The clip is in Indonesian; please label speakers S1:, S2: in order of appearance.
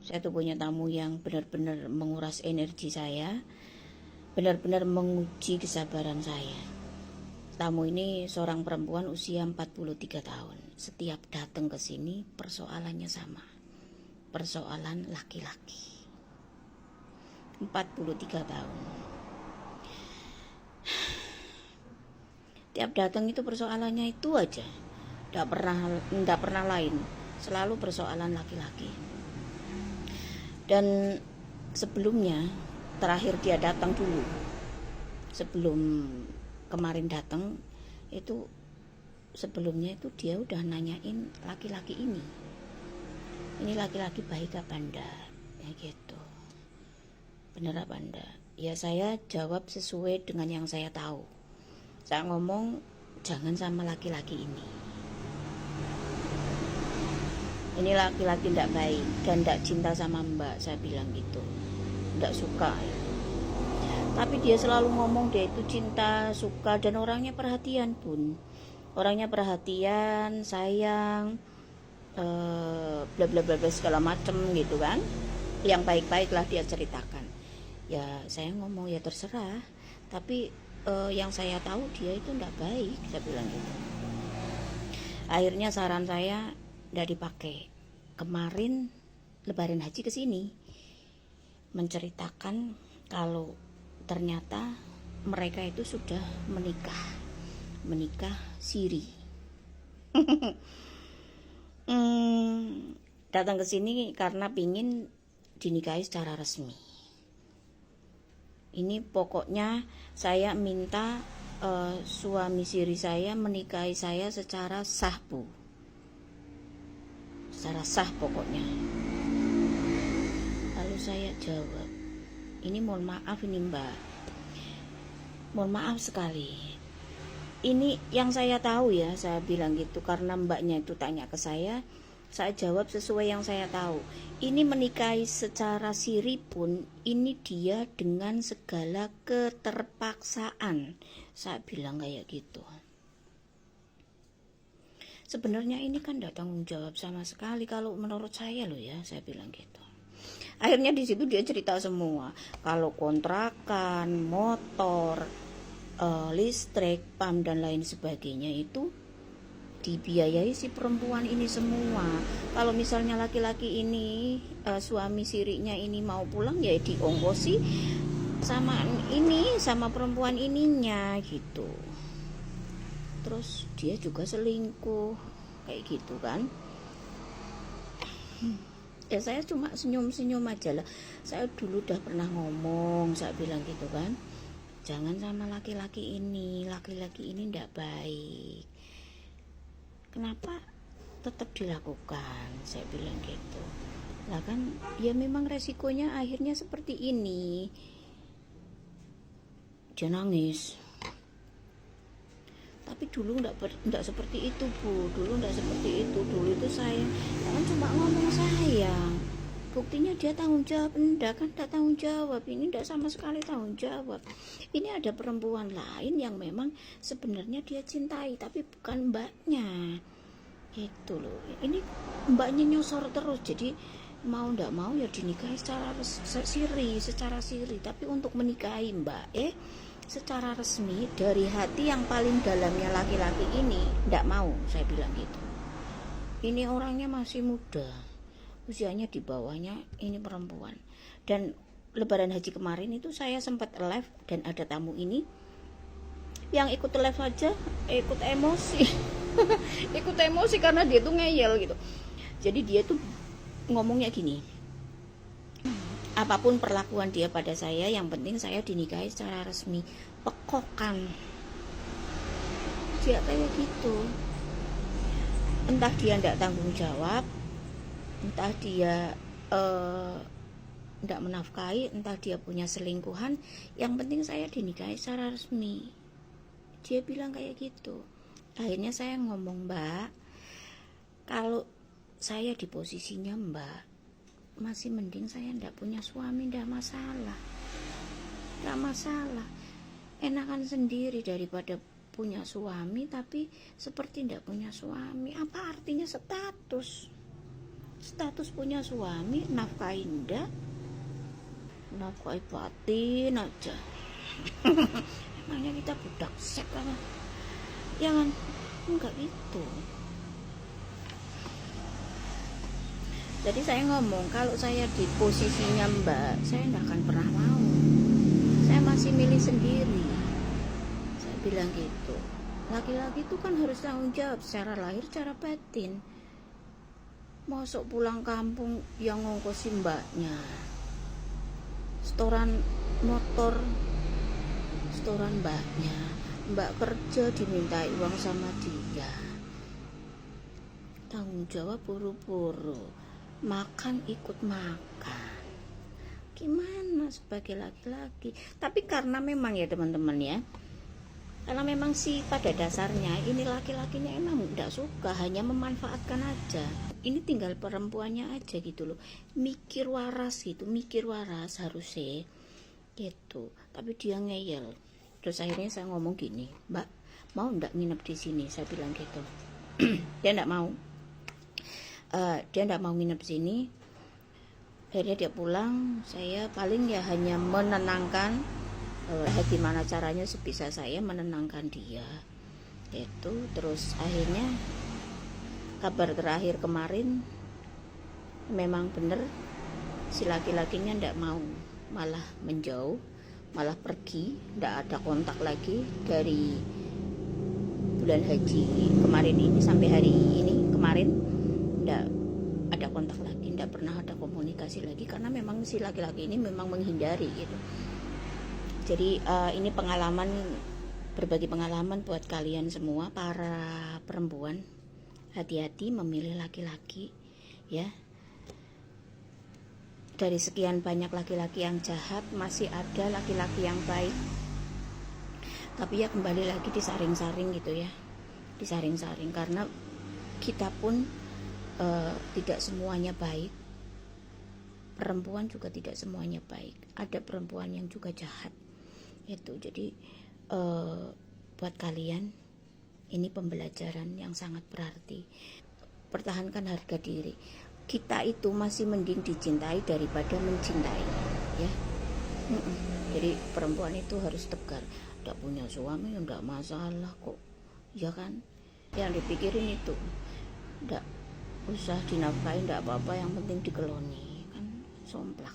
S1: Saya tuh punya tamu yang benar-benar menguras energi saya, benar-benar menguji kesabaran saya. Tamu ini seorang perempuan usia 43 tahun. Setiap datang ke sini persoalannya sama. Persoalan laki-laki. 43 tahun. Tiap datang itu persoalannya itu aja. Enggak pernah lain. Selalu persoalan laki-laki. Dan sebelumnya, terakhir dia datang dulu. Sebelum kemarin datang itu, sebelumnya itu dia udah nanyain laki-laki ini laki-laki baik apa enggak, ya gitu, bener apa enggak. Ya saya jawab sesuai dengan yang saya tahu. Saya ngomong jangan sama laki-laki ini laki-laki enggak baik dan enggak cinta sama mbak, saya bilang gitu, enggak suka ya. Tapi dia selalu ngomong dia itu cinta, suka, dan orangnya perhatian pun. Orangnya perhatian, sayang, bla bla bla segala macem gitu kan. Yang baik-baik lah dia ceritakan. Ya saya ngomong ya terserah. Tapi yang saya tahu dia itu enggak baik, saya bilang gitu. Akhirnya saran saya enggak dipakai. Kemarin Lebaran Haji kesini menceritakan kalau ternyata mereka itu sudah menikah siri. Datang ke sini karena pingin dinikahi secara resmi. Ini pokoknya saya minta suami siri saya menikahi saya secara sah, Bu. Secara sah pokoknya. Lalu saya jawab, ini mohon maaf ini mbak, mohon maaf sekali, ini yang saya tahu ya, saya bilang gitu karena mbaknya itu tanya ke saya jawab sesuai yang saya tahu. Ini menikahi secara siri pun ini dia dengan segala keterpaksaan, saya bilang kayak gitu. Sebenarnya ini kan tidak tanggung jawab sama sekali kalau menurut saya loh ya, saya bilang gitu. Akhirnya di situ dia cerita semua, kalau kontrakan, motor, listrik, PAM dan lain sebagainya itu dibiayai si perempuan ini semua. Kalau misalnya laki-laki ini suami sirinya ini mau pulang ya diongkosi sama perempuan ininya gitu. Terus dia juga selingkuh kayak gitu kan. Ya saya cuma senyum-senyum aja lah. Saya dulu udah pernah ngomong, saya bilang gitu kan, jangan sama laki-laki ini ndak baik. Kenapa tetap dilakukan, saya bilang gitu. Lah kan ya memang resikonya akhirnya seperti ini. Dia nangis. Tapi dulu enggak seperti itu, Bu. Dulu enggak seperti itu. Dulu itu saya kan cuma ngomong sayang. Buktinya dia tanggung jawab. Enggak tanggung jawab. Ini enggak sama sekali tanggung jawab. Ini ada perempuan lain yang memang sebenarnya dia cintai, tapi bukan mbaknya. Gitu loh. Ini mbaknya nyosor terus. Jadi mau enggak mau ya dinikahi secara siri. Tapi untuk menikahi mbak secara resmi dari hati yang paling dalamnya laki-laki ini enggak mau, saya bilang gitu. Ini orangnya masih muda, usianya di bawahnya ini perempuan. Dan Lebaran Haji kemarin itu saya sempat live dan ada tamu ini yang ikut live aja ikut emosi ikut emosi karena dia tuh ngeyel gitu. Jadi dia tuh ngomongnya gini, apapun perlakuan dia pada saya, yang penting saya dinikahi secara resmi. Pekokan dia kayak gitu. Entah dia tidak tanggung jawab, entah dia tidak menafkahi, entah dia punya selingkuhan, yang penting saya dinikahi secara resmi. Dia bilang kayak gitu. Akhirnya saya ngomong, mbak, kalau saya di posisinya mbak, masih mending saya ndak punya suami, ndak masalah, enakan sendiri daripada punya suami tapi seperti ndak punya suami. Apa artinya status? status punya suami, nafkahin ndak, nafkahi batin aja. Emangnya kita budak seks apa? Ya kan? Enggak gitu. Jadi saya ngomong, kalau saya di posisinya Mbak, saya nggak akan pernah mau. Saya masih milih sendiri. Saya bilang gitu. Laki-laki itu kan harus tanggung jawab secara lahir, secara batin. Masuk pulang kampung yang ngongkosin mbaknya, setoran motor, setoran mbaknya, mbak kerja dimintai uang sama dia, tanggung jawab buru-buru, makan ikut makan. Gimana sebagai laki-laki? Tapi karena memang ya teman-teman ya, karena memang sih pada dasarnya ini laki-lakinya emang tidak suka, hanya memanfaatkan aja. Ini tinggal perempuannya aja gitu loh, mikir waras gitu, mikir waras harusnya gitu. Tapi dia ngeyel. Terus akhirnya saya ngomong gini, Mbak mau ndak nginep di sini? Saya bilang gitu. Dia ndak mau. Dia ndak mau nginep di sini. Akhirnya dia pulang. Saya paling ya hanya menenangkan. Gimana caranya sebisa saya menenangkan dia itu. Terus akhirnya kabar terakhir kemarin memang bener si laki-lakinya ndak mau, malah menjauh, malah pergi, ndak ada kontak lagi dari bulan haji kemarin ini sampai hari ini. Kemarin ndak ada kontak lagi, ndak pernah ada komunikasi lagi, karena memang si laki-laki ini memang menghindari gitu. Jadi ini pengalaman, berbagi pengalaman buat kalian semua para perempuan. Hati-hati memilih laki-laki ya. Dari sekian banyak laki-laki yang jahat, masih ada laki-laki yang baik. Tapi ya kembali lagi disaring-saring gitu ya, disaring-saring, karena kita pun tidak semuanya baik. Perempuan juga tidak semuanya baik, ada perempuan yang juga jahat itu. Jadi buat kalian ini pembelajaran yang sangat berarti. Pertahankan harga diri. Kita itu masih mending dicintai daripada mencintai ya. Jadi perempuan itu harus tegar. Tidak punya suami tidak masalah kok, ya kan? Yang dipikirin itu tidak usah dinafkahi, tidak apa-apa, yang penting dikeloni kan, somplak.